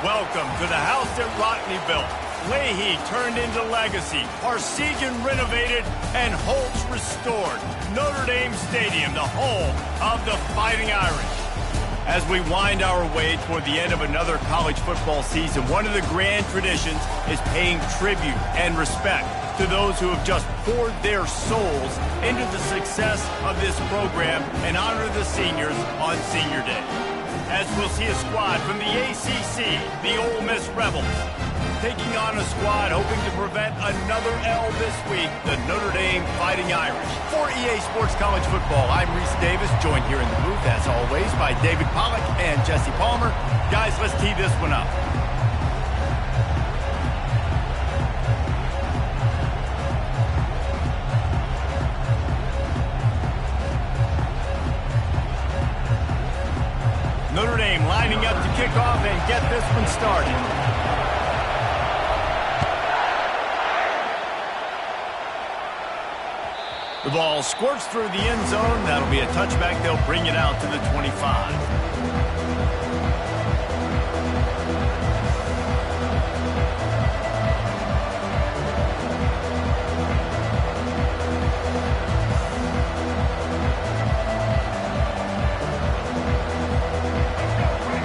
Welcome to the house that Rodney built. Leahy turned into legacy, Parsegian renovated, and Holtz restored. Notre Dame Stadium, the home of the Fighting Irish. As we wind our way toward the end of another college football season, one of the grand traditions is paying tribute and respect to those who have just poured their souls into the success of this program and honor the seniors on Senior Day. As we'll see a squad from the ACC, the Ole Miss Rebels, taking on a squad hoping to prevent another L this week, the Notre Dame Fighting Irish. For EA Sports College Football, I'm Reese Davis, joined here in the booth, as always, by David Pollack and Jesse Palmer. Guys, let's tee this one up. Notre Dame lining up to kick off and get this one started. The ball squirts through the end zone. That'll be a touchback. They'll bring it out to the 25.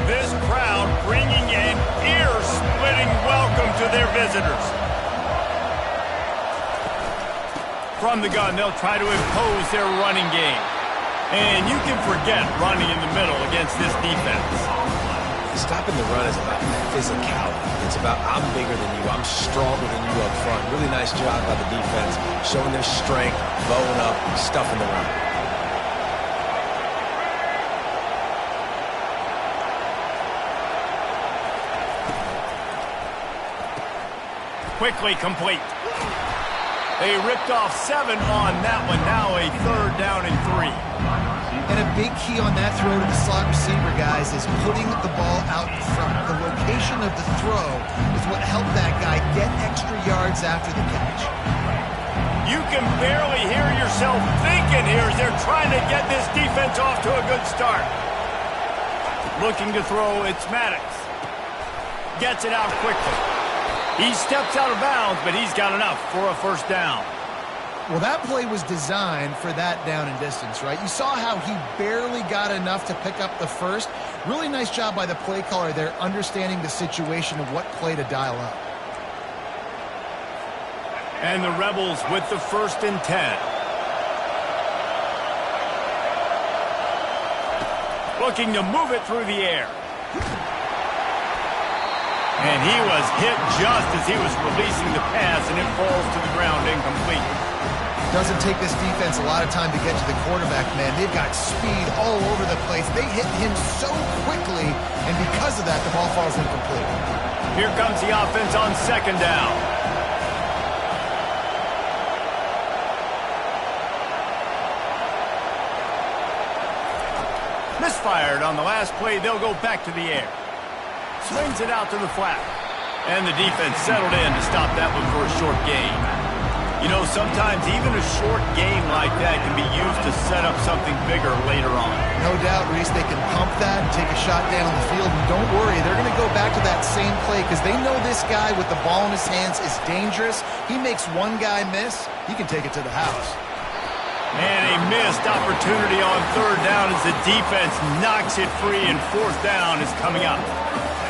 This crowd bringing an ear-splitting welcome to their visitors. From the gun, they'll try to impose their running game. And you can forget running in the middle against this defense. Stopping the run is about physicality. It's about I'm bigger than you, I'm stronger than you up front. Really nice job by the defense, showing their strength, bowing up, stuffing the run. Quickly complete. They ripped off 7 on that one. Now a 3rd down and 3. And a big key on that throw to the slot receiver, guys, is putting the ball out in front. The location of the throw is what helped that guy get extra yards after the catch. You can barely hear yourself thinking here as they're trying to get this defense off to a good start. Looking to throw, it's Maddox. Gets it out quickly. He steps out of bounds, but he's got enough for a 1st down. Well, that play was designed for that down and distance, right? You saw how he barely got enough to pick up the 1st. Really nice job by the play caller there, understanding the situation of what play to dial up. And the Rebels with the 1st and 10. Looking to move it through the air. And he was hit just as he was releasing the pass, and it falls to the ground incomplete. Doesn't take this defense a lot of time to get to the quarterback, man. They've got speed all over the place. They hit him so quickly, and because of that, the ball falls incomplete. Here comes the offense on 2nd down. Misfired on the last play. They'll go back to the air. Swings it out to the flat. And the defense settled in to stop that one for a short gain. You know, sometimes even a short gain like that can be used to set up something bigger later on. No doubt, Reese, they can pump that and take a shot down the field. And don't worry, they're going to go back to that same play because they know this guy with the ball in his hands is dangerous. He makes one guy miss, he can take it to the house. And a missed opportunity on 3rd down as the defense knocks it free, and 4th down is coming up.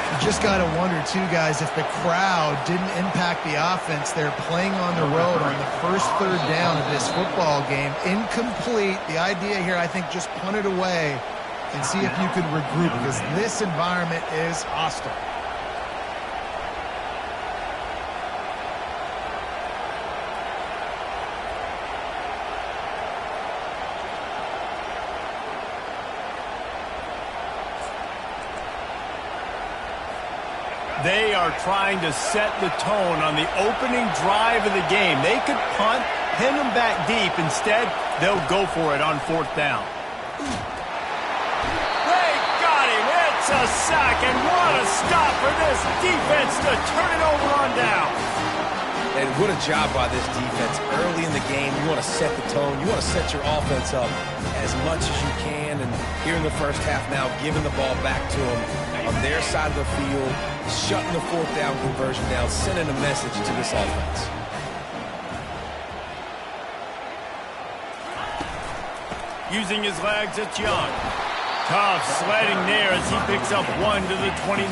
You just got to wonder, too, guys, if the crowd didn't impact the offense. They're playing on the road on the 1st 3rd down of this football game. Incomplete. The idea here, I think, just punt it away and see if you can regroup because this environment is hostile. They are trying to set the tone on the opening drive of the game. They could punt, pin them back deep. Instead, they'll go for it on 4th down. They got him. It's a sack, and what a stop for this defense to turn it over on down. And what a job by this defense. Early in the game, you want to set the tone. You want to set your offense up as much as you can. And here in the 1st half now, giving the ball back to them on their side of the field, shutting the fourth down conversion down, sending a message to this offense. Using his legs, it's Young. Tough sledding there as he picks up 1 to the 29.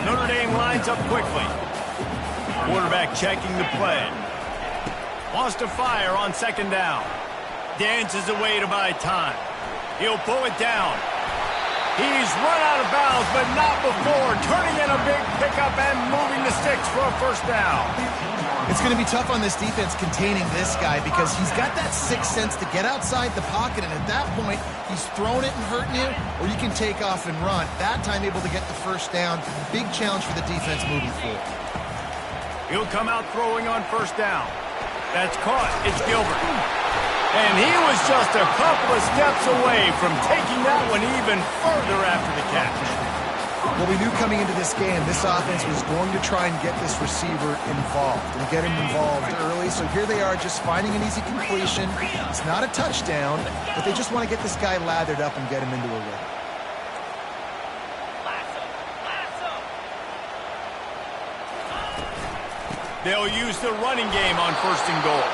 Notre Dame lines up quickly. Quarterback checking the play. Wants to fire on second down. Dances away to buy time. He'll pull it down. He's run out of bounds, but not before turning in a big pickup and moving the sticks for a first down. It's going to be tough on this defense containing this guy because he's got that sixth sense to get outside the pocket, and at that point, he's throwing it and hurting you, or you can take off and run. That time able to get the first down. Big challenge for the defense moving forward. He'll come out throwing on first down. That's caught. It's Gilbert. And he was just a couple of steps away from taking that one even further after the catch. Well, we knew coming into this game, this offense was going to try and get this receiver involved and get him involved early. So here they are just finding an easy completion. It's not a touchdown, but they just want to get this guy lathered up and get him into a rhythm. They'll use the running game on first and goal.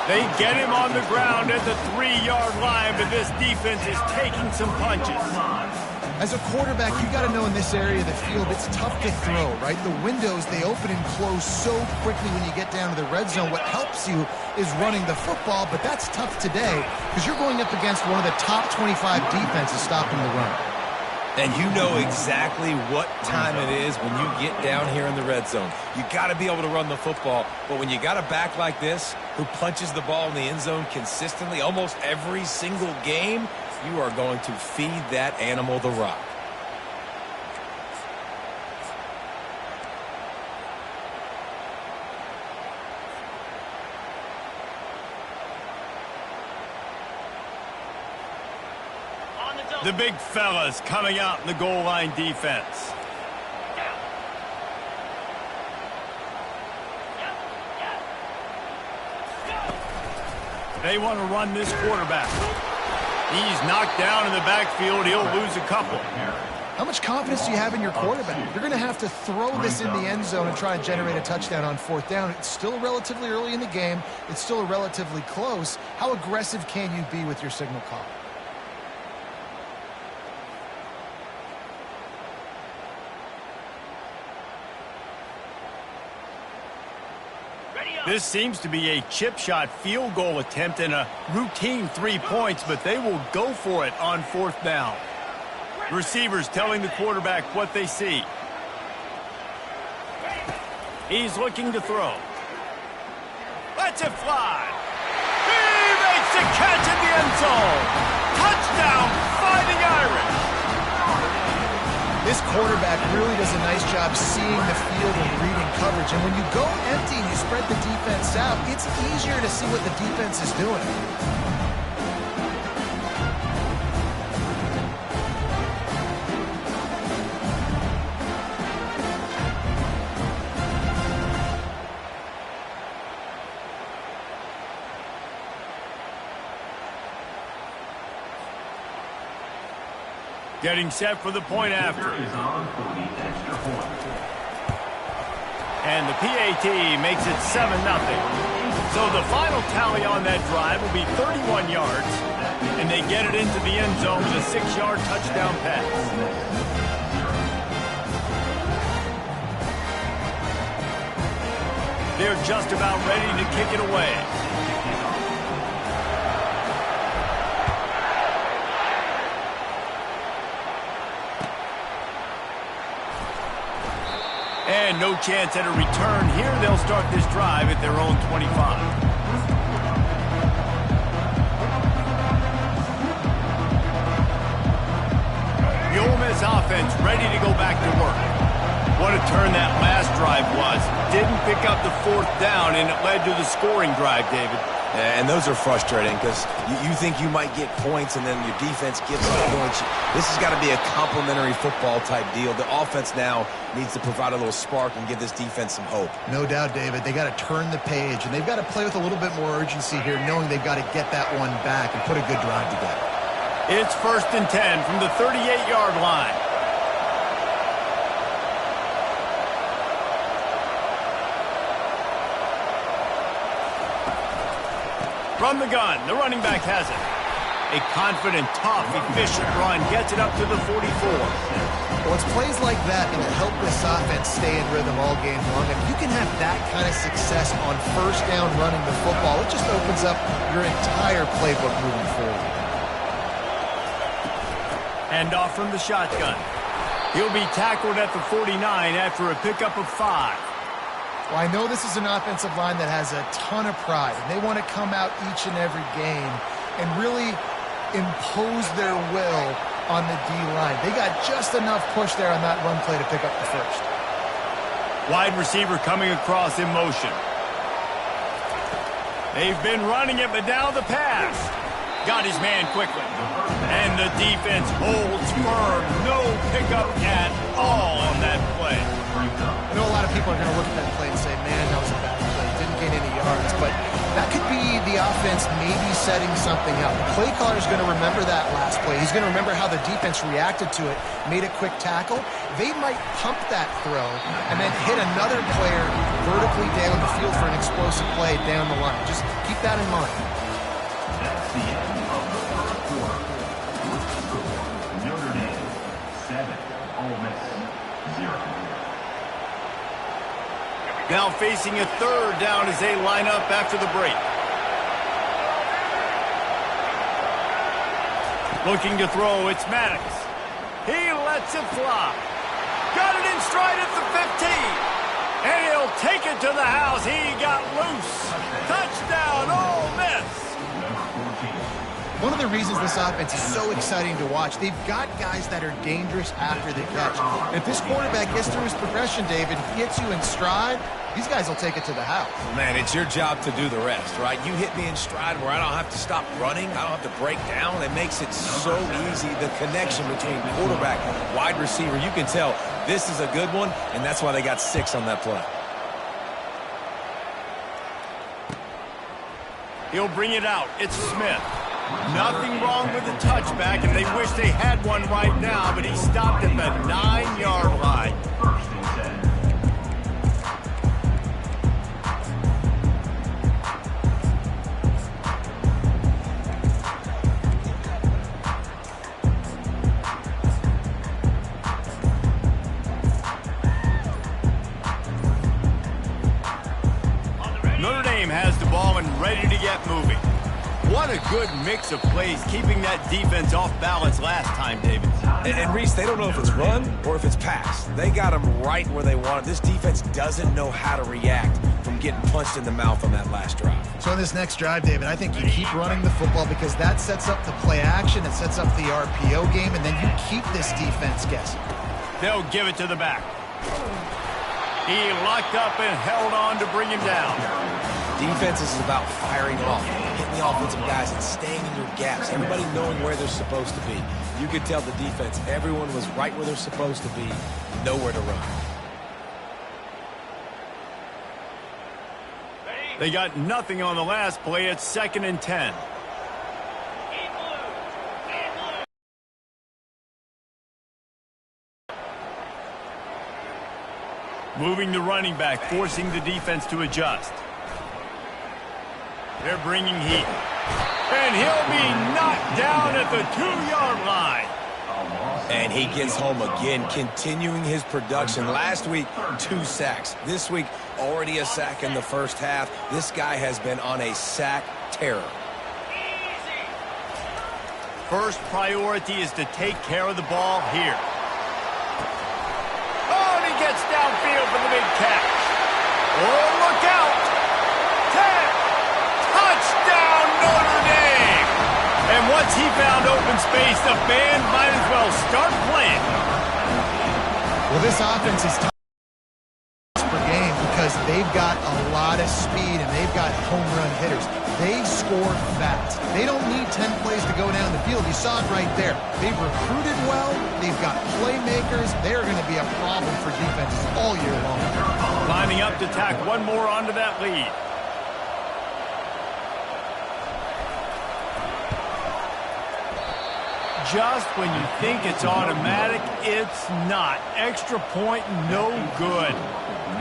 They get him on the ground at the 3-yard line, but this defense is taking some punches. As a quarterback, you got to know in this area of the field, it's tough to throw, right? The windows, they open and close so quickly when you get down to the red zone. What helps you is running the football, but that's tough today because you're going up against one of the top 25 defenses stopping the run. And you know exactly what time it is when you get down here in the red zone. You got to be able to run the football, but when you got a back like this who punches the ball in the end zone consistently almost every single game, you are going to feed that animal the rock. The big fellas coming out in the goal line defense. They want to run this quarterback. He's knocked down in the backfield. He'll lose a couple. How much confidence do you have in your quarterback? You're going to have to throw this in the end zone and try and generate a touchdown on fourth down. It's still relatively early in the game. It's still relatively close. How aggressive can you be with your signal call? This seems to be a chip shot field goal attempt and a routine 3 points, but they will go for it on fourth down. Receivers telling the quarterback what they see. He's looking to throw. Lets it fly. He makes the catch in the end zone. Touchdown, Fighting Irish. This quarterback really does a nice job seeing the field and reading coverage. And when you go empty and you spread the defense out, it's easier to see what the defense is doing. Getting set for the point after. And the PAT makes it 7-0. So the final tally on that drive will be 31 yards, and they get it into the end zone with a 6-yard touchdown pass. They're just about ready to kick it away. And no chance at a return here. They'll start this drive at their own 25. The Ole Miss offense ready to go back to work. What a turn that last drive was. Didn't pick up the fourth down, and it led to the scoring drive, David. And those are frustrating because you think you might get points and then your defense gives up points. This has got to be a complementary football type deal. The offense now needs to provide a little spark and give this defense some hope. No doubt, David. They got to turn the page, and they've got to play with a little bit more urgency here, knowing they've got to get that one back and put a good drive together. It's 1st and 10 from the 38-yard line. From the gun, the running back has it. A confident, tough, efficient run gets it up to the 44. Well, it's plays like that that help this offense stay in rhythm all game long. If you can have that kind of success on first down running the football, it just opens up your entire playbook moving forward. And off from the shotgun. He'll be tackled at the 49 after a pickup of 5. Well, I know this is an offensive line that has a ton of pride, and they want to come out each and every game and really impose their will on the D-line. They got just enough push there on that run play to pick up the first. Wide receiver coming across in motion. They've been running it, but now the pass. Got his man quickly. And the defense holds firm. No pickup at all on that play. I know a lot of people are going to look at that play and say, man, that was a bad play. Didn't gain any yards. But that could be the offense maybe setting something up. The play caller is going to remember that last play. He's going to remember how the defense reacted to it, made a quick tackle. They might pump that throw and then hit another player vertically down the field for an explosive play down the line. Just keep that in mind. That's the end of the first quarter. Notre Dame 7, Ole Miss 0. Now facing a third down as they line up after the break. Looking to throw, it's Maddox. He lets it fly. Got it in stride at the 15. And he'll take it to the house. He got loose. Touchdown, Ole Miss. One of the reasons this offense is so exciting to watch, they've got guys that are dangerous after the catch. If this quarterback gets through his progression, David, gets you in stride, these guys will take it to the house. Man, it's your job to do the rest, right? You hit me in stride where I don't have to stop running. I don't have to break down. It makes it so easy. The connection between quarterback and wide receiver, you can tell this is a good one, and that's why they got 6 on that play. He'll bring it out. It's Smith. Nothing wrong with the touchback, and they wish they had one right now, but he stopped at the 9-yard line. First and 10. Notre Dame has the ball and ready to get moving. What a good mix of plays, keeping that defense off balance last time, David. And Reese, they don't know if it's run or if it's pass. They got them right where they want it. This defense doesn't know how to react from getting punched in the mouth on that last drive. So in this next drive, David, I think you keep running the football because that sets up the play action, it sets up the RPO game, and then you keep this defense guessing. They'll give it to the back. He locked up and held on to bring him down. Defense is about firing off, hitting the offensive guys and staying in your gaps. Everybody knowing where they're supposed to be. You could tell the defense, everyone was right where they're supposed to be, nowhere to run. They got nothing on the last play. It's 2nd and 10. Moving the running back, forcing the defense to adjust. They're bringing heat. And he'll be knocked down at the 2-yard line. And he gets home again, continuing his production. Last week, 2 sacks. This week, already a sack in the first half. This guy has been on a sack terror. First priority is to take care of the ball here. Oh, and he gets downfield for the big catch. Oh, look out. 10. Touchdown, Notre Dame. And once he found open space, the band might as well start playing. Well, this offense is tough per game because they've got a lot of speed and they've got home run hitters. They score fast. They don't need 10 plays to go down the field. You saw it right there. They've recruited well. They've got playmakers. They're going to be a problem for defenses all year long. Lining up to tack one more onto that lead. just when you think it's automatic, it's not. Extra point, no good.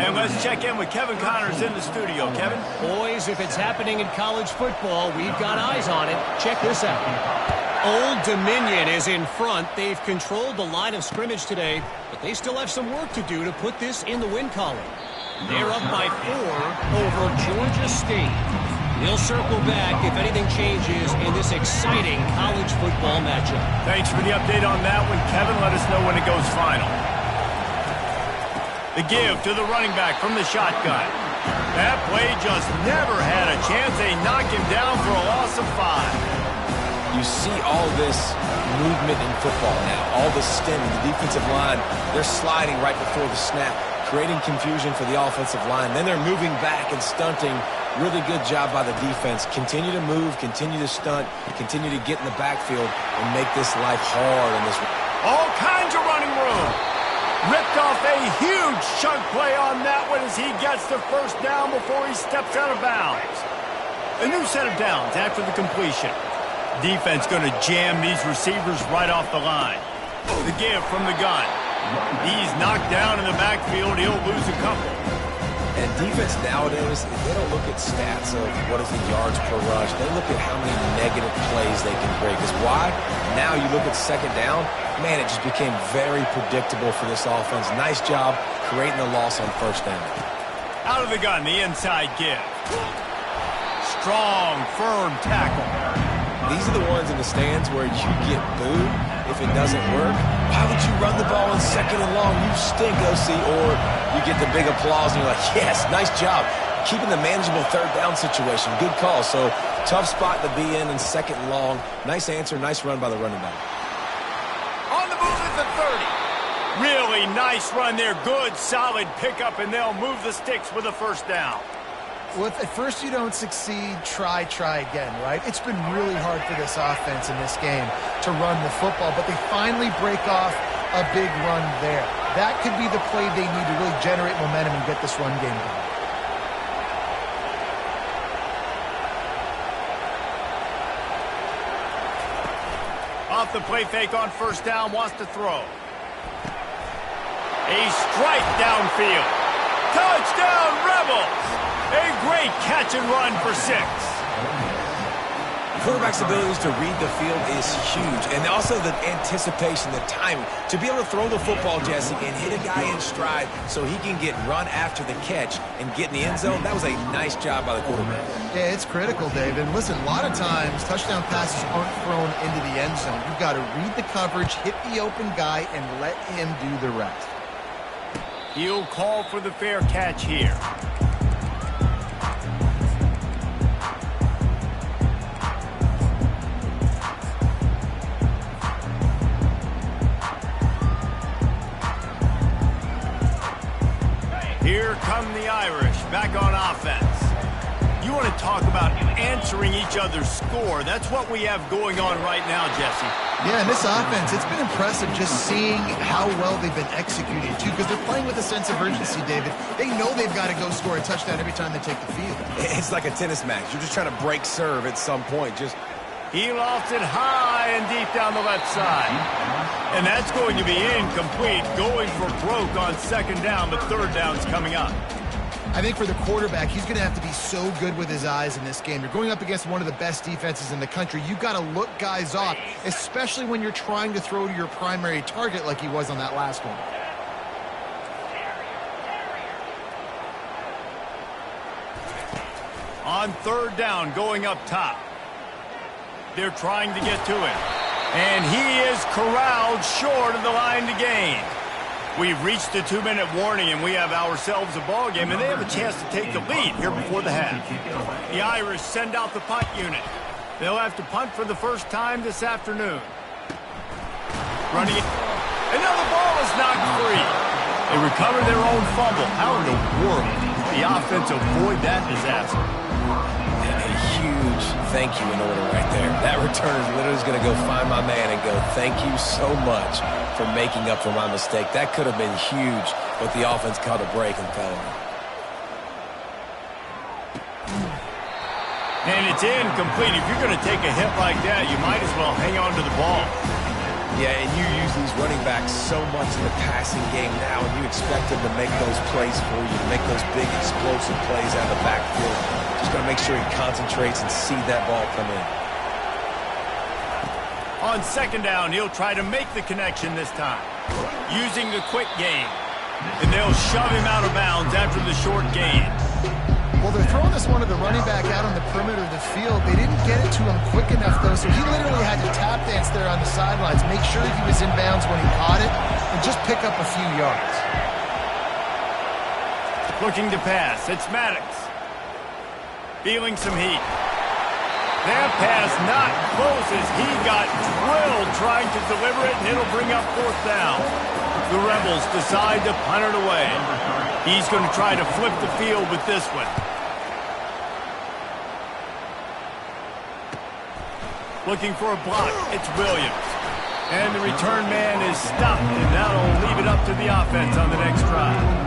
And let's check in with Kevin Connors in the studio. Kevin? Boys, if it's happening in college football, we've got eyes on it. Check this out. Old Dominion is in front. They've controlled the line of scrimmage today, but they still have some work to do to put this in the win column. They're up by 4 over Georgia State. They'll circle back if anything changes in this exciting college football matchup. Thanks for the update on that one, Kevin. Let us know when it goes final. The give to the running back from the shotgun. That play just never had a chance. They knock him down for a loss of 5. You see all this movement in football now. All the stemming, the defensive line, they're sliding right before the snap, creating confusion for the offensive line. Then they're moving back and stunting. Really good job by the defense. Continue to move, continue to stunt, continue to get in the backfield and make this life hard in this. All kinds of running room. Ripped off a huge chunk play on that one as he gets the first down before he steps out of bounds. A new set of downs after the completion. Defense going to jam these receivers right off the line. The give from the gun. He's knocked down in the backfield. He'll lose a couple. And defense nowadays, they don't look at stats of what is the yards per rush. They look at how many negative plays they can break. Because why? Now you look at second down, man, it just became very predictable for this offense. Nice job creating the loss on first down. Out of the gun, the inside give. Strong, firm tackle. These are the ones in the stands where you get booed if it doesn't work. Why would you run the ball in second and long? You stink, OC. Or you get the big applause and you're like, yes, nice job. Keeping the manageable third down situation. Good call. So tough spot to be in second and long. Nice answer, nice run by the running back. On the move at the 30. Really nice run there. Good, solid pickup, and they'll move the sticks with a first down. Well, if at first you don't succeed, try again, right? It's been really hard for this offense in this game to run the football, but they finally break off a big run there. That could be the play they need to really generate momentum and get this run game going. Off the play fake on first down, wants to throw. A strike downfield. Touchdown, Rebels! A great catch and run for 6. Quarterback's abilities to read the field is huge. And also the anticipation, the timing. To be able to throw the football, Jesse, and hit a guy in stride so he can get run after the catch and get in the end zone, that was a nice job by the quarterback. Yeah, it's critical, David. And listen, a lot of times touchdown passes aren't thrown into the end zone. You've got to read the coverage, hit the open guy, and let him do the rest. He'll call for the fair catch here. Here come the Irish, back on offense. You want to talk about answering each other's score. That's what we have going on right now, Jesse. Yeah, in this offense, it's been impressive just seeing how well they've been executing, too, because they're playing with a sense of urgency, David. They know they've got to go score a touchdown every time they take the field. It's like a tennis match. You're just trying to break serve at some point. He lofts it high and deep down the left side. And that's going to be incomplete, going for broke on second down, but third down's coming up. I think for the quarterback, he's going to have to be so good with his eyes in this game. You're going up against one of the best defenses in the country. You've got to look guys off, especially when you're trying to throw to your primary target like he was on that last one. On third down, going up top. They're trying to get to him. And he is corralled short of the line to gain. We've reached the 2-minute warning, and we have ourselves a ball game, and they have a chance to take the lead here before the half. The Irish send out the punt unit. They'll have to punt for the first time this afternoon. Running it. And now the ball is knocked free. They recover their own fumble. How in the world did the offense avoid that disaster? A huge thank you in order right there. That return is literally going to go find my man and go, thank you so much for making up for my mistake. That could have been huge, but the offense caught a break and fell in. And it's incomplete. If you're going to take a hit like that, you might as well hang on to the ball. Yeah, and you use these running backs so much in the passing game now, and you expect them to make those plays for you, to make those big explosive plays out of the backfield. Just got to make sure he concentrates and see that ball come in. On second down, he'll try to make the connection this time, using the quick game. And they'll shove him out of bounds after the short gain. Well, they're throwing this one to the running back out on the perimeter of the field. They didn't get it to him quick enough, though, so he literally had to tap dance there on the sidelines, make sure he was in bounds when he caught it, and just pick up a few yards. Looking to pass. It's Maddox. Feeling some heat. That pass not close as he got drilled trying to deliver it, and it'll bring up fourth down. The Rebels decide to punt it away. He's going to try to flip the field with this one. Looking for a block. It's Williams. And the return man is stopped, and that'll leave it up to the offense on the next drive.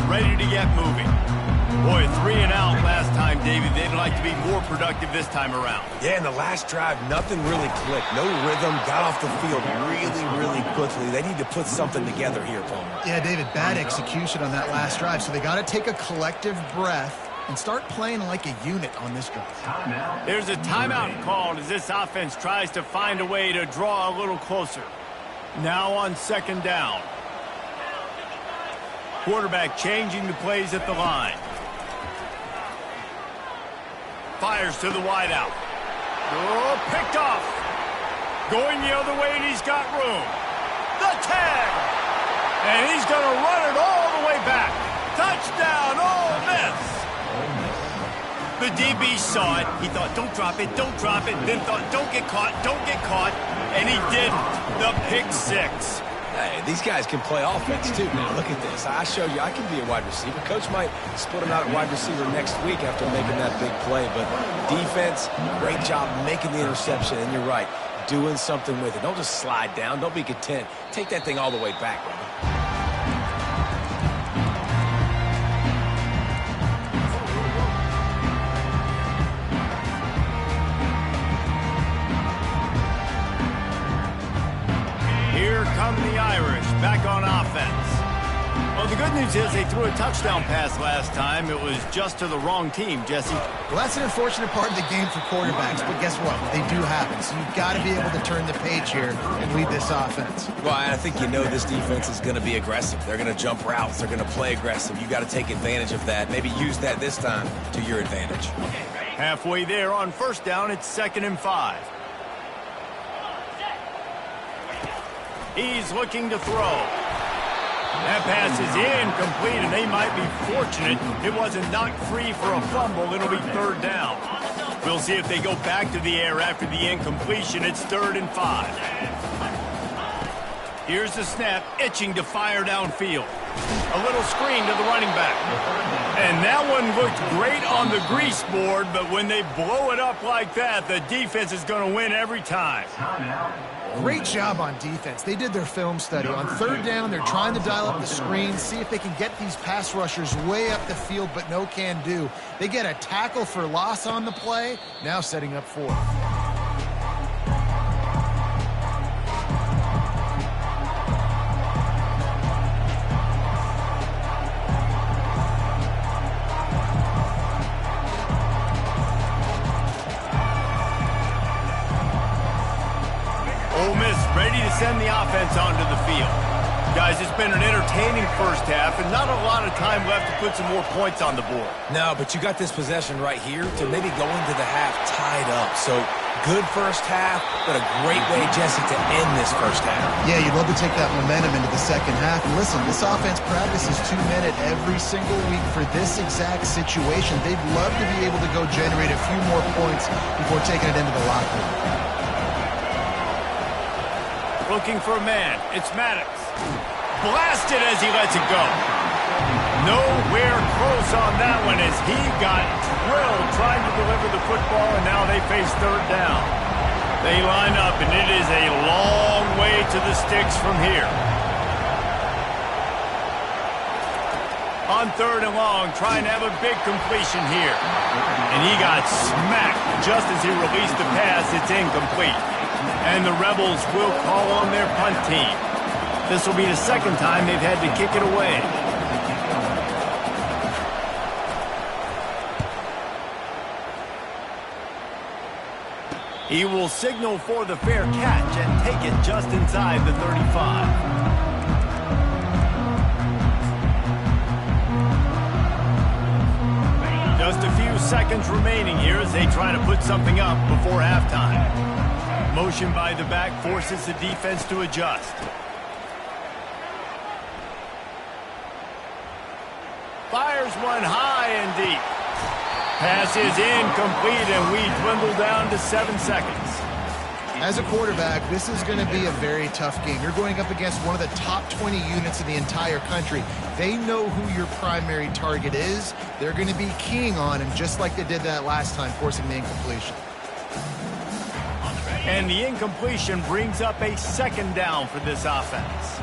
Ready to get moving. Boy, 3 and out last time, David. They'd like to be more productive this time around. Yeah, in the last drive, nothing really clicked. No rhythm, got off the field really quickly. They need to put something together here, Palmer. Yeah, David, bad execution on that last drive, so they got to take a collective breath and start playing like a unit on this drive. There's a timeout called as this offense tries to find a way to draw a little closer. Now on second down. Quarterback changing the plays at the line. Fires to the wideout. Oh, picked off. Going the other way, and he's got room. The tag. And he's going to run it all the way back. Touchdown, Ole Miss. The DB saw it. He thought, don't drop it, don't drop it. Then thought, don't get caught, don't get caught. And he didn't. The pick six. Hey, these guys can play offense, too. Now, look at this. I showed you I can be a wide receiver. Coach might split him out at wide receiver next week after making that big play. But defense, great job making the interception. And you're right, doing something with it. Don't just slide down. Don't be content. Take that thing all the way back, brother. Here come the Irish, back on offense. Well, the good news is they threw a touchdown pass last time. It was just to the wrong team, Jesse. Well, that's an unfortunate part of the game for quarterbacks, but guess what? They do happen, so you've got to be able to turn the page here and lead this offense. Well, I think you know this defense is going to be aggressive. They're going to jump routes. They're going to play aggressive. You got to take advantage of that. Maybe use that this time to your advantage. Halfway there on first down, it's 2nd and 5. He's looking to throw. That pass is incomplete, and they might be fortunate it wasn't knocked free for a fumble. It'll be 3rd down. We'll see if they go back to the air after the incompletion. It's 3rd and 5. Here's the snap, itching to fire downfield. A little screen to the running back. And that one looked great on the grease board, but when they blow it up like that, the defense is going to win every time. Great job on defense. They did their film study. On 3rd down, they're trying to dial up the screen, see if they can get these pass rushers way up the field, but no can do. They get a tackle for loss on the play, now setting up 4th. Ole Miss ready to send the offense onto the field. Guys, it's been an entertaining first half and not a lot of time left to put some more points on the board. No, but you got this possession right here to maybe go into the half tied up. So good first half, but a great way, Jesse, to end this first half. Yeah, you'd love to take that momentum into the second half. And listen, this offense practices 2-minute every single week for this exact situation. They'd love to be able to go generate a few more points before taking it into the locker room. Looking for a man. It's Maddox. Blasted as he lets it go. Nowhere close on that one as he got drilled trying to deliver the football, and now they face 3rd down. They line up, and it is a long way to the sticks from here. On 3rd and long, trying to have a big completion here. And he got smacked just as he released the pass. It's incomplete. And the Rebels will call on their punt team. This will be the second time they've had to kick it away. He will signal for the fair catch and take it just inside the 35. Just a few seconds remaining here as they try to put something up before halftime. Motion by the back forces the defense to adjust. Fires one high and deep. Pass is incomplete, and we dwindle down to 7 seconds. As a quarterback, this is going to be a very tough game. You're going up against one of the top 20 units in the entire country. They know who your primary target is. They're going to be keying on him, just like they did that last time, forcing the incompletion. And the incompletion brings up a 2nd down for this offense.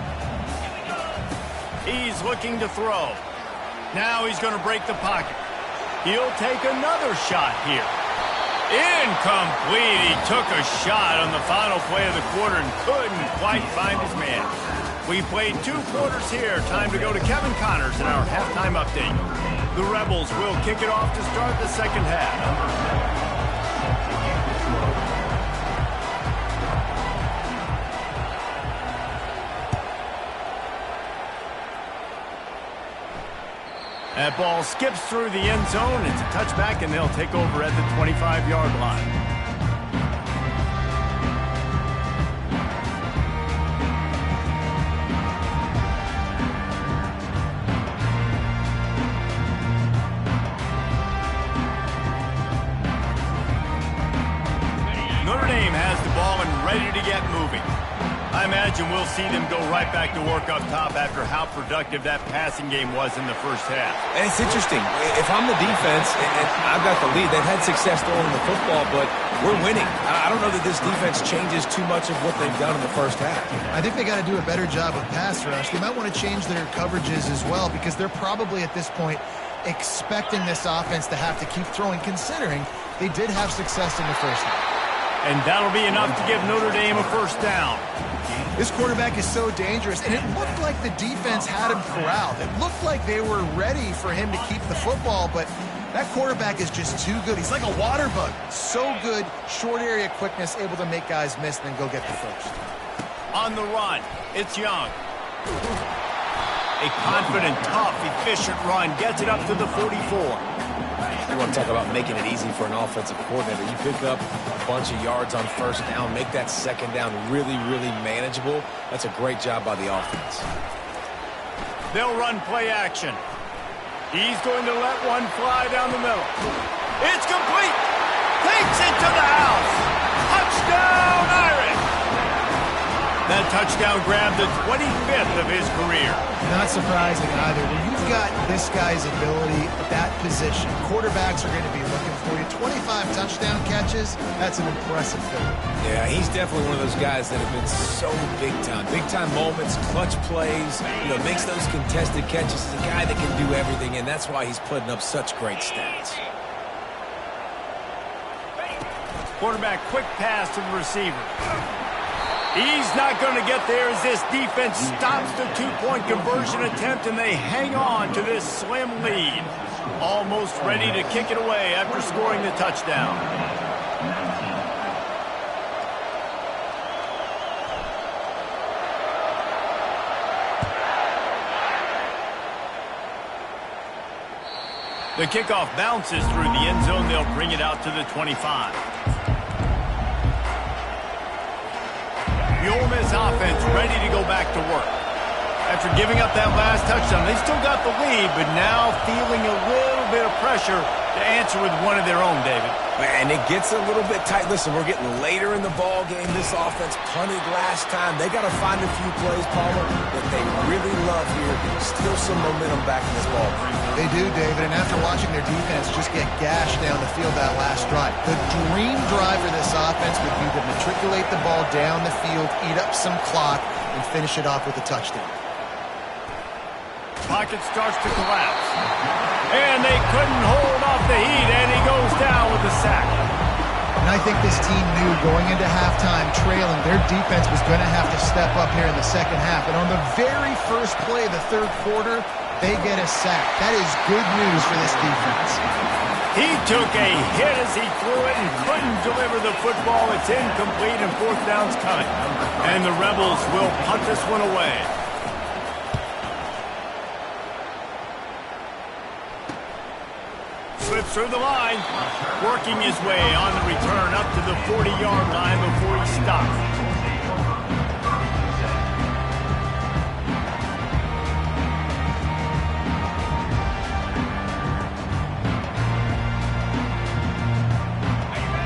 He's looking to throw. Now he's going to break the pocket. He'll take another shot here. Incomplete. He took a shot on the final play of the quarter and couldn't quite find his man. We played 2 quarters here. Time to go to Kevin Connors in our halftime update. The Rebels will kick it off to start the second half. That ball skips through the end zone. It's a touchback, and they'll take over at the 25-yard line. Notre Dame has the ball and ready to get moving. I imagine we'll see them go right back to work up top after how productive that passing game was in the first half. And it's interesting. If I'm the defense and I've got the lead, they've had success throwing the football, but we're winning. I don't know that this defense changes too much of what they've done in the first half. I think they got to do a better job of pass rush. They might want to change their coverages as well, because they're probably at this point expecting this offense to have to keep throwing, considering they did have success in the first half. And that'll be enough to give Notre Dame a first down. This quarterback is so dangerous, and it looked like the defense had him corralled. It looked like they were ready for him to keep the football, but that quarterback is just too good. He's like a water bug. So good, short area quickness, able to make guys miss and then go get the first. On the run, it's Young. A confident, tough, efficient run gets it up to the 44. You want to talk about making it easy for an offensive coordinator. You pick up a bunch of yards on first down, make that second down really, really manageable. That's a great job by the offense. They'll run play action. He's going to let one fly down the middle. It's complete. Takes it to the house. Touchdown, Irish. That touchdown grabbed the 25th of his career. Not surprising either. When you've got this guy's ability at that position, quarterbacks are going to be looking for you. 25 touchdown catches, that's an impressive figure. Yeah, he's definitely one of those guys that have been so big time. Big time moments, clutch plays, makes those contested catches. He's a guy that can do everything, and that's why he's putting up such great stats. Quarterback quick pass to the receiver. He's not going to get there as this defense stops the two-point conversion attempt, and they hang on to this slim lead. Almost ready to kick it away after scoring the touchdown. The kickoff bounces through the end zone. They'll bring it out to the 25. The Ole Miss offense ready to go back to work. After giving up that last touchdown, they still got the lead, but now feeling a little little bit of pressure to answer with one of their own, David. And it gets a little bit tight. Listen, we're getting later in the ball game. This offense punted last time. They got to find a few plays, Palmer, that they really love here. Steal some momentum back in this ball game. They do, David, and after watching their defense just get gashed down the field that last drive, the dream drive for this offense would be to matriculate the ball down the field, eat up some clock, and finish it off with a touchdown. Pocket starts to collapse. And they couldn't hold off the heat, and he goes down with the sack. And I think this team knew going into halftime trailing, their defense was going to have to step up here in the second half. And on the very first play of the third quarter, they get a sack. That is good news for this defense. He took a hit as he threw it and couldn't deliver the football. It's incomplete, and fourth down's coming. And the Rebels will punt this one away. Slips through the line, working his way on the return up to the 40-yard line before he stops.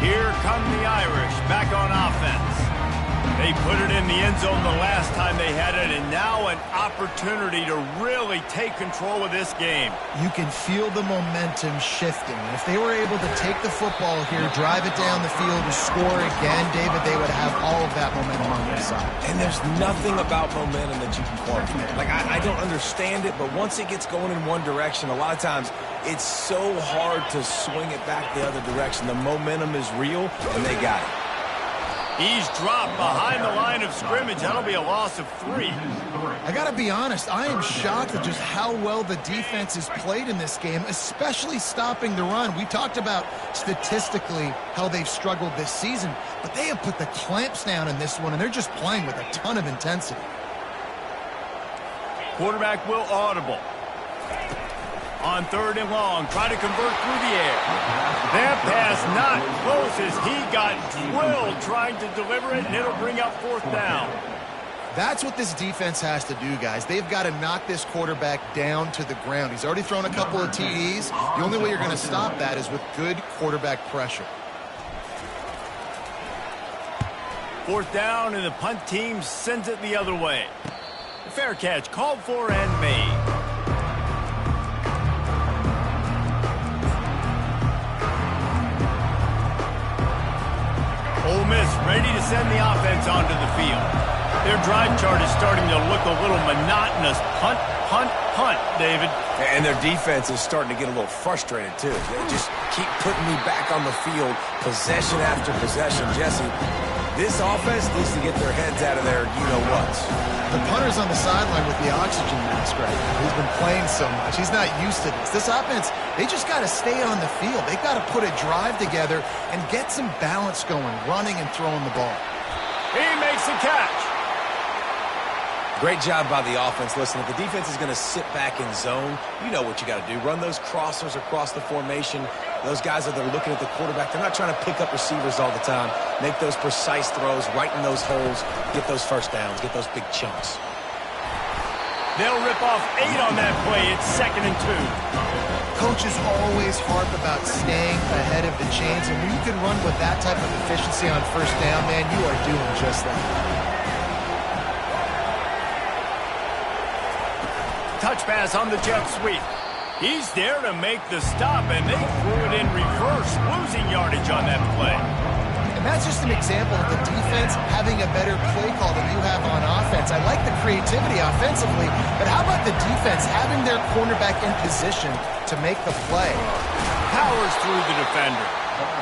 Here come the Irish back on offense. They put it in the end zone the last time they had it, and now an opportunity to really take control of this game. You can feel the momentum shifting. And if they were able to take the football here, drive it down the field, and score again, David, they would have all of that momentum on their side. And there's nothing about momentum that you can quantify. Like, I don't understand it, but once it gets going in one direction, a lot of times it's so hard to swing it back the other direction. The momentum is real, and they got it. He's dropped behind the line of scrimmage. That'll be a loss of 3. I got to be honest, I am shocked at just how well the defense has played in this game, especially stopping the run. We talked about statistically how they've struggled this season, but they have put the clamps down in this one, and they're just playing with a ton of intensity. Quarterback will audible. On 3rd and long, try to convert through the air. That pass not close as he got drilled trying to deliver it, and it'll bring up 4th down. That's what this defense has to do, guys. They've got to knock this quarterback down to the ground. He's already thrown a couple of TDs. The only way you're going to stop that is with good quarterback pressure. 4th down, and the punt team sends it the other way. Fair catch, called for and made. Ole Miss ready to send the offense onto the field. Their drive chart is starting to look a little monotonous. Punt, punt, punt, David. And their defense is starting to get a little frustrated, too. They just keep putting me back on the field, possession after possession. Jesse, this offense needs to get their heads out of their you-know-whats. The punter's on the sideline with the oxygen mask right now. He's been playing so much. He's not used to this. This offense, they just got to stay on the field. They've got to put a drive together and get some balance going, running and throwing the ball. He makes the catch. Great job by the offense. Listen, if the defense is going to sit back in zone, you know what you got to do. Run those crossers across the formation. Those guys that are looking at the quarterback, they're not trying to pick up receivers all the time. Make those precise throws, right in those holes, get those first downs, get those big chunks. They'll rip off 8 on that play. It's 2nd and 2. Coaches always harp about staying ahead of the chains, and when you can run with that type of efficiency on first down, man, you are doing just that. Touch pass on the jet sweep. He's there to make the stop, and they threw it in reverse, losing yardage on that play. And that's just an example of the defense having a better play call than you have on offense. I like the creativity offensively, but how about the defense having their cornerback in position to make the play? Powers through the defender.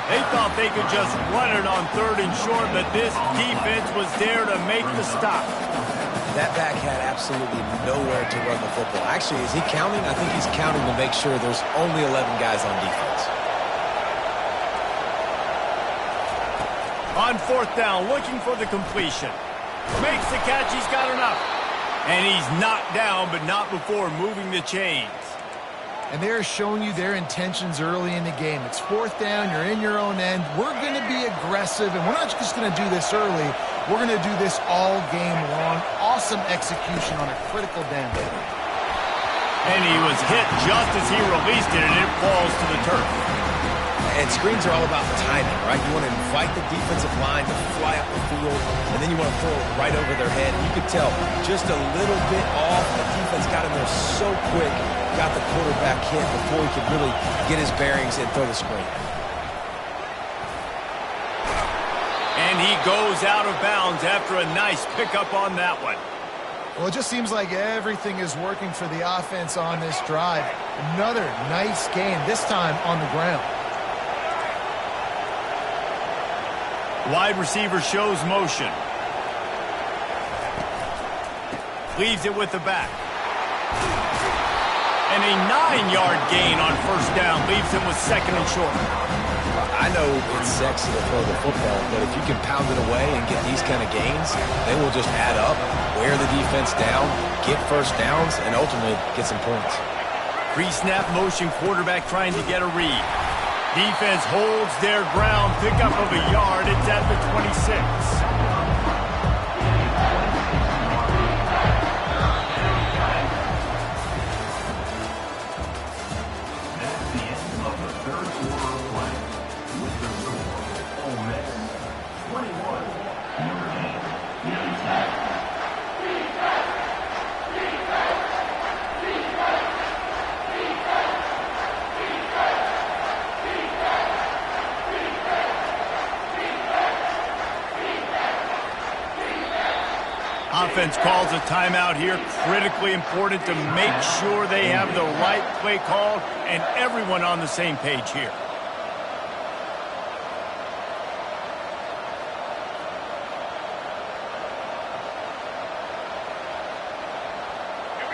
They thought they could just run it on 3rd and short, but this defense was there to make the stop. That back had absolutely nowhere to run the football. Actually, is he counting? I think he's counting to make sure there's only 11 guys on defense. On 4th down, looking for the completion. Makes the catch, he's got enough. And he's knocked down, but not before moving the chains. And they're showing you their intentions early in the game. It's 4th down, you're in your own end. We're going to be aggressive, and we're not just going to do this early. We're going to do this all game long. Awesome execution on a critical down. And he was hit just as he released it, and it falls to the turf. And screens are all about timing, right? You want to invite the defensive line to fly up the field, and then you want to throw it right over their head. You could tell just a little bit off. The defense got in there so quick, got the quarterback hit before he could really get his bearings and throw the screen. And he goes out of bounds after a nice pickup on that one. Well, it just seems like everything is working for the offense on this drive. Another nice gain, this time on the ground. Wide receiver shows motion. Leaves it with the back. And a 9-yard gain on first down leaves him with second and short. I know it's sexy to throw the football, but if you can pound it away and get these kind of gains, they will just add up, wear the defense down, get first downs, and ultimately get some points. Pre-snap motion, quarterback trying to get a read. Defense holds their ground, pickup of a yard. It's at the 26. That's the end of the third quarter of play. With the score, Ole Miss 21, Notre Dame 10. Offense calls a timeout here. Critically important to make sure they have the right play called and everyone on the same page here.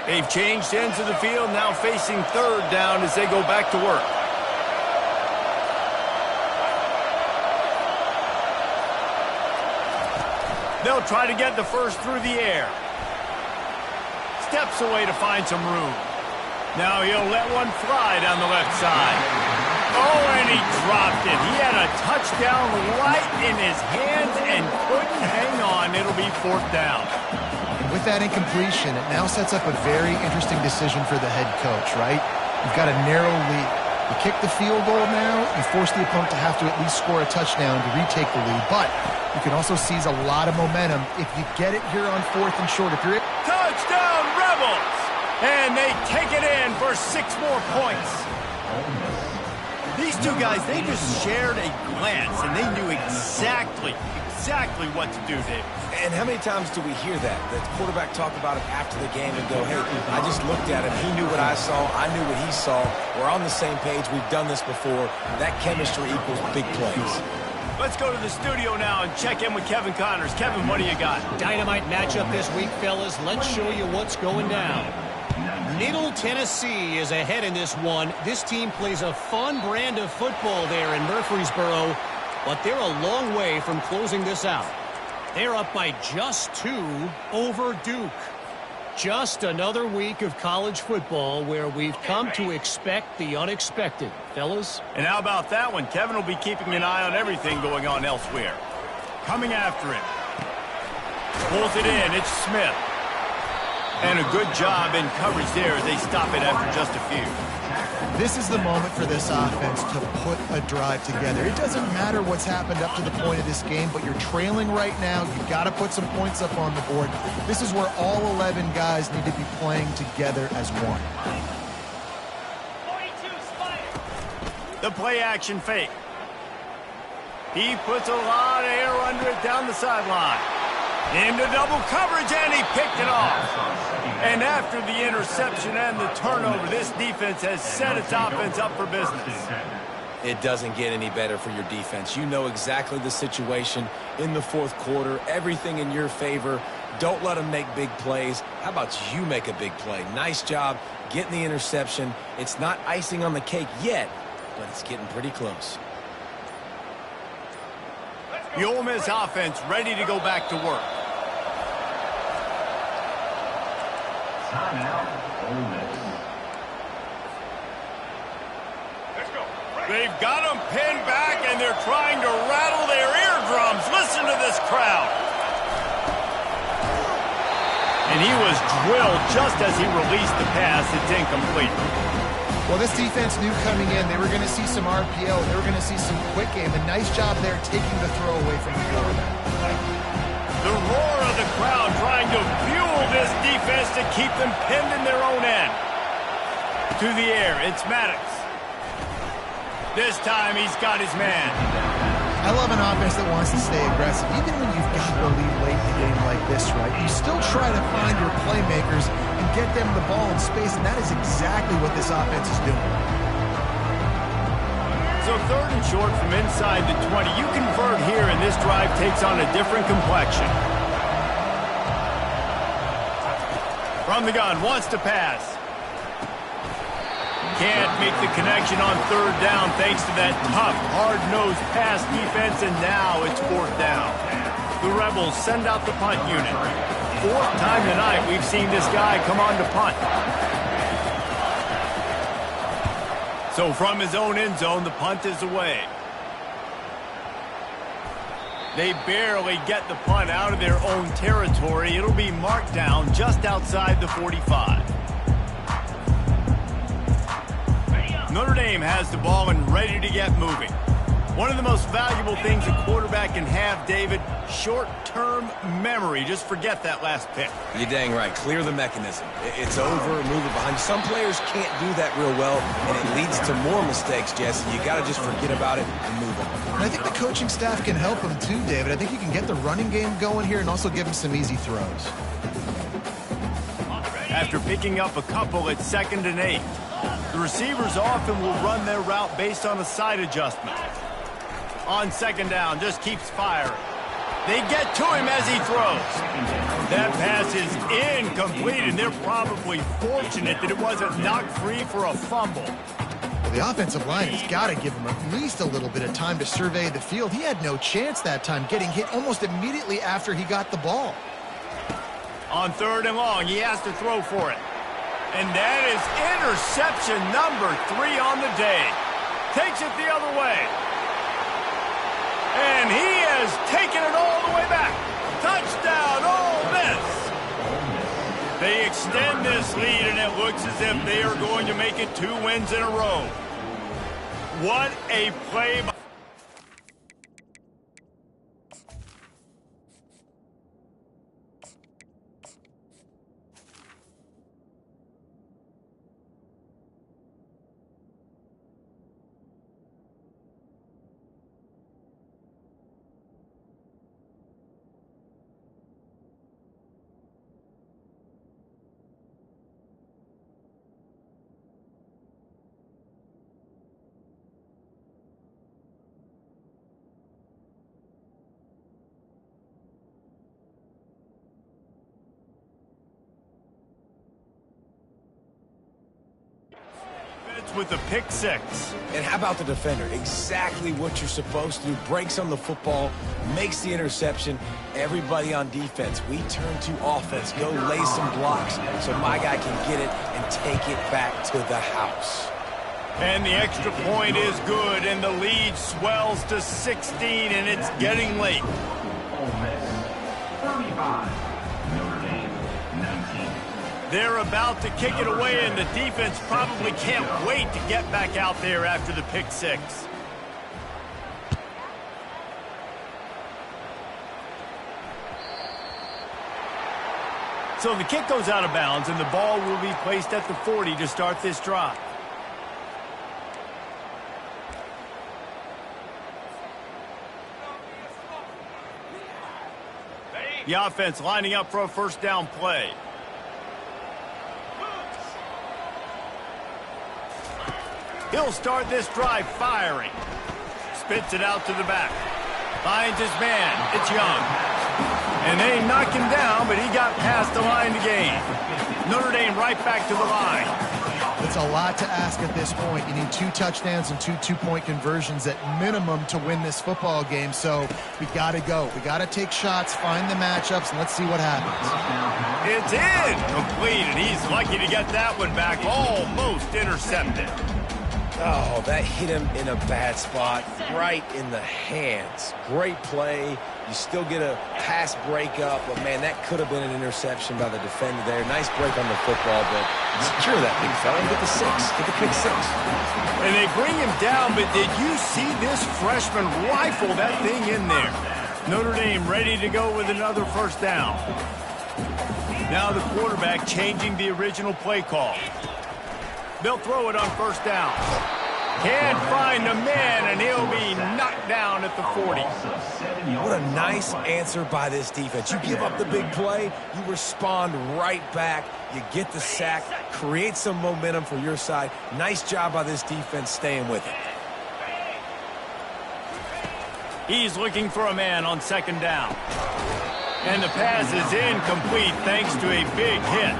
They've changed ends of the field, now facing third down as they go back to work. They'll try to get the first through the air. Steps away to find some room. Now he'll let one fly down the left side. Oh, and he dropped it. He had a touchdown right in his hands and couldn't hang on. It'll be fourth down. With that incompletion, it now sets up a very interesting decision for the head coach, right? You've got a narrow lead. You kick the field goal now, you force the opponent to have to at least score a touchdown to retake the lead. But you can also seize a lot of momentum if you get it here on fourth and short. If you're Touchdown, Rebels! And they take it in for 6 more points. These two guys, they just shared a glance, and they knew exactly what to do, Dave. And how many times do we hear that? The quarterback talk about it after the game and go, hey, I just looked at him. He knew what I saw. I knew what he saw. We're on the same page. We've done this before. That chemistry equals big plays. Let's go to the studio now and check in with Kevin Connors. Kevin, what do you got? Dynamite matchup this week, fellas. Let's show you what's going down. Middle Tennessee is ahead in this one. This team plays a fun brand of football there in Murfreesboro, but they're a long way from closing this out. They're up by just 2 over Duke. Just another week of college football where we've come to expect the unexpected, fellas. And how about that one? Kevin will be keeping an eye on everything going on elsewhere. Coming after him. Pulls it in. It's Smith. And a good job in coverage there as they stop it after just a few. This is the moment for this offense to put a drive together. It doesn't matter what's happened up to the point of this game, but you're trailing right now. You've got to put some points up on the board. This is where all 11 guys need to be playing together as one. The play action fake. He puts a lot of air under it down the sideline. Into double coverage, and he picked it off. And after the interception and the turnover, this defense has set its offense up for business. It doesn't get any better for your defense. You know exactly the situation in the fourth quarter. Everything in your favor. Don't let them make big plays. How about you make a big play? Nice job getting the interception. It's not icing on the cake yet, but it's getting pretty close. The Ole Miss offense ready to go back to work. Timeout, Ole Miss. They've got them pinned back, and they're trying to rattle their eardrums. Listen to this crowd. And he was drilled just as he released the pass. It's incomplete. Well, this defense knew coming in they were going to see some RPO. They were going to see some quick game. A nice job there taking the throw away from the quarterback. The roar of the crowd trying to fuel this defense to keep them pinned in their own end. To the air, it's Maddox. This time he's got his man. I love an offense that wants to stay aggressive. Even when you've got the lead late in the game like this, right? You still try to find your playmakers and get them the ball in space, and that is exactly what this offense is doing. So 3rd and short from inside the 20. You convert here, and this drive takes on a different complexion. From the gun, wants to pass. Can't make the connection on 3rd down thanks to that tough, hard-nosed pass defense, and now it's 4th down. The Rebels send out the punt unit. 4th time tonight we've seen this guy come on to punt. So from his own end zone, the punt is away. They barely get the punt out of their own territory. It'll be marked down just outside the 45. Notre Dame has the ball and ready to get moving. One of the most valuable things a quarterback can have, David, short-term memory. Just forget that last pick. You're dang right. Clear the mechanism. It's over, move it behind. Some players can't do that real well, and it leads to more mistakes, Jesse. You got to just forget about it and move on. And I think the coaching staff can help him too, David. I think you can get the running game going here and also give him some easy throws. After picking up a couple at 2nd and 8. The receivers often will run their route based on a side adjustment. On 2nd down, just keeps firing. They get to him as he throws. That pass is incomplete, and they're probably fortunate that it wasn't knocked free for a fumble. Well, the offensive line has got to give him at least a little bit of time to survey the field. He had no chance that time, getting hit almost immediately after he got the ball. On 3rd and long, he has to throw for it. And that is interception number 3 on the day. Takes it the other way. And he has taken it all the way back. Touchdown, Ole Miss. They extend this lead, and it looks as if they are going to make it 2 wins in a row. What a play by... with the pick 6. And how about the defender? Exactly what you're supposed to do. Breaks on the football, makes the interception. Everybody on defense, we turn to offense. Go lay some blocks so my guy can get it and take it back to the house. And the extra point is good, and the lead swells to 16, and it's getting late. Ole Miss 35, Notre Dame 19. They're about to kick it away, and the defense probably can't wait to get back out there after the pick 6. So the kick goes out of bounds, and the ball will be placed at the 40 to start this drive. The offense lining up for a 1st down play. He'll start this drive firing. Spits it out to the back. Finds his man. It's Young. And they knock him down, but he got past the line to gain. Notre Dame right back to the line. It's a lot to ask at this point. You need 2 touchdowns and 2 two-point conversions at minimum to win this football game. So we got to go. We got to take shots, find the matchups, and let's see what happens. It's incomplete, and he's lucky to get that one back. Almost intercepted. Oh, that hit him in a bad spot, right in the hands. Great play. You still get a pass breakup, but, man, that could have been an interception by the defender there. Nice break on the football, but secure that big fella and get the pick six. And they bring him down, but did you see this freshman rifle that thing in there? Notre Dame ready to go with another first down. Now the quarterback changing the original play call. They'll throw it on first down. Can't find the man, and he'll be knocked down at the 40. What a nice answer by this defense. You give up the big play, you respond right back, you get the sack, create some momentum for your side. Nice job by this defense staying with it. He's looking for a man on second down. And the pass is incomplete thanks to a big hit.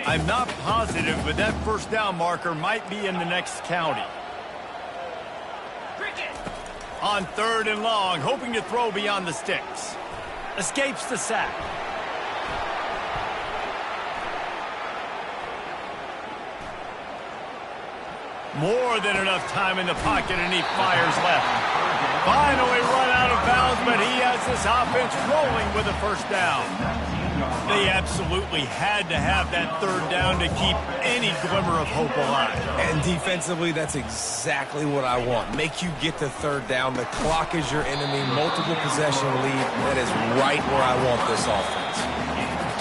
I'm not positive, but that first down marker might be in the next county. On third and long, hoping to throw beyond the sticks. Escapes the sack. More than enough time in the pocket, and he fires left. Finally run out of bounds, but he has this offense rolling with a first down. They absolutely had to have that third down to keep any glimmer of hope alive. And defensively, that's exactly what I want. Make you get the third down. The clock is your enemy. Multiple possession lead. That is right where I want this offense.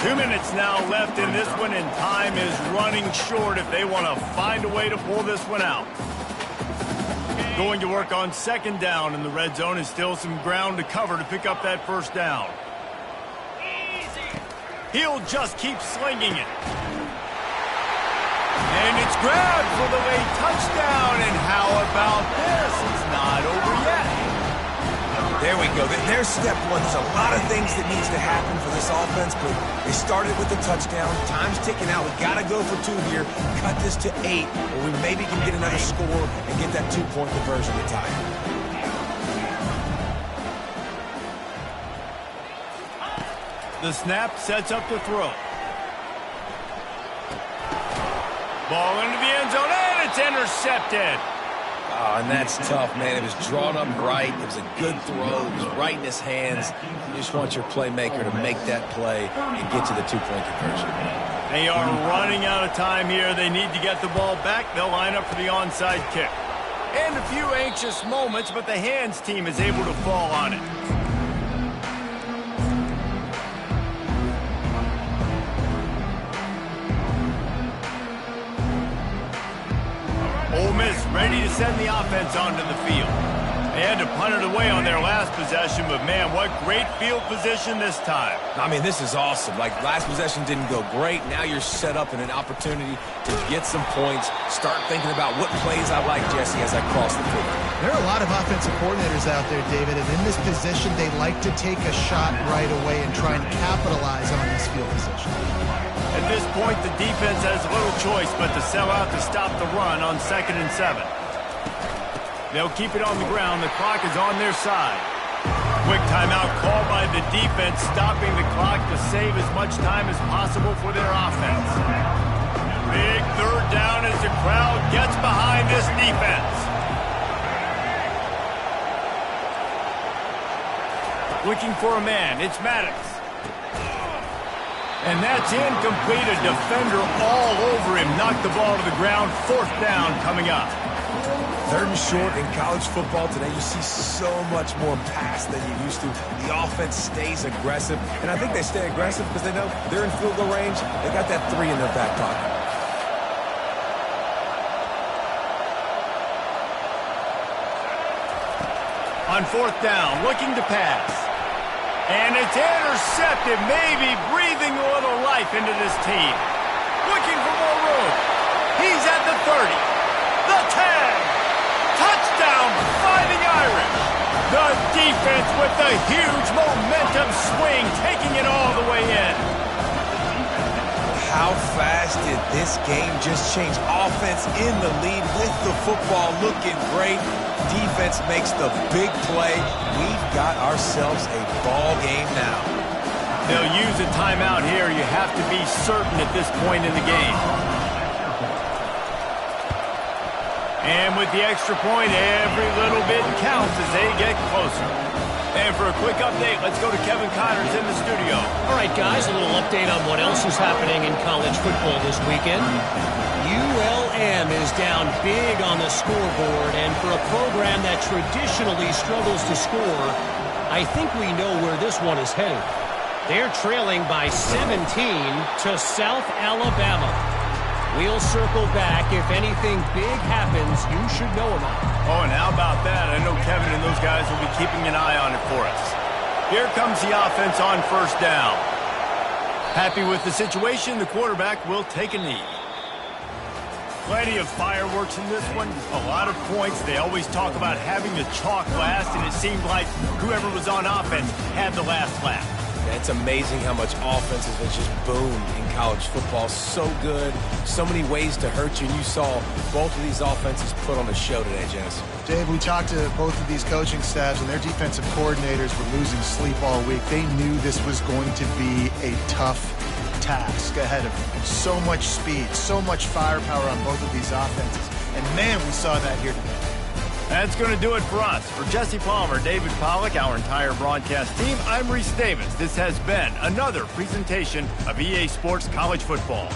2 minutes now left in this one, and time is running short if they want to find a way to pull this one out. Going to work on second down in the red zone, and still some ground to cover to pick up that first down. He'll just keep slinging it. And it's grabbed for the late touchdown. And how about this? It's not over yet. There we go. There's step one. There's a lot of things that needs to happen for this offense, but they started with the touchdown. Time's ticking out. We got to go for 2 here. Cut this to 8, or we maybe can get another score and get that 2-point conversion to tie it. The snap sets up the throw. Ball into the end zone, and it's intercepted. Oh, and that's tough, man. It was drawn up right. It was a good throw. It was right in his hands. You just want your playmaker to make that play and get to the 2-point conversion. They are running out of time here. They need to get the ball back. They'll line up for the onside kick. And a few anxious moments, but the hands team is able to fall on it. Ole Miss ready to send the offense onto the field. They had to punt it away on their last possession, but, man, what great field position this time. I mean, this is awesome. Like, last possession didn't go great. Now you're set up in an opportunity to get some points. Start thinking about what plays I like, Jesse, as I cross the field. There are a lot of offensive coordinators out there, David, and in this position, they like to take a shot right away and try and capitalize on this field position. At this point, the defense has little choice but to sell out to stop the run on 2nd and 7. They'll keep it on the ground. The clock is on their side. Quick timeout called by the defense, stopping the clock to save as much time as possible for their offense. Big third down as the crowd gets behind this defense. Looking for a man. It's Maddox. And that's incomplete. A defender all over him. Knocked the ball to the ground. 4th down coming up. 3rd and short in college football today. You see so much more pass than you used to. The offense stays aggressive. And I think they stay aggressive because they know they're in field goal range. They got that 3 in their back pocket. On 4th down, looking to pass. And it's intercepted, maybe breathing a little life into this team. Looking for more room. He's at the 30. The 10. Touchdown, Fighting Irish. The defense with the huge momentum swing, taking it all the way in. How fast did this game just change? Offense in the lead with the football, looking great. Defense makes the big play. We've got ourselves a ball game now. They'll use a timeout here. You have to be certain at this point in the game. And with the extra point, every little bit counts as they get closer. And for a quick update, let's go to Kevin Connors in the studio. All right, guys, a little update on what else is happening in college football this weekend. ULM is down big on the scoreboard, and for a program that traditionally struggles to score, I think we know where this one is headed. They're trailing by 17 to South Alabama. We'll circle back. If anything big happens, you should know about it. Oh, and how about that? I know Kevin and those guys will be keeping an eye on it for us. Here comes the offense on first down. Happy with the situation, the quarterback will take a knee. Plenty of fireworks in this one. A lot of points. They always talk about having the chalk last, and it seemed like whoever was on offense had the last laugh. It's amazing how much offenses have just boomed in college football. So good, so many ways to hurt you. And you saw both of these offenses put on a show today, Jess. Dave, we talked to both of these coaching staffs, and their defensive coordinators were losing sleep all week. They knew this was going to be a tough task ahead of them. So much speed, so much firepower on both of these offenses. And, man, we saw that here today. That's going to do it for us. For Jesse Palmer, David Pollack, our entire broadcast team, I'm Reese Davis. This has been another presentation of EA Sports College Football.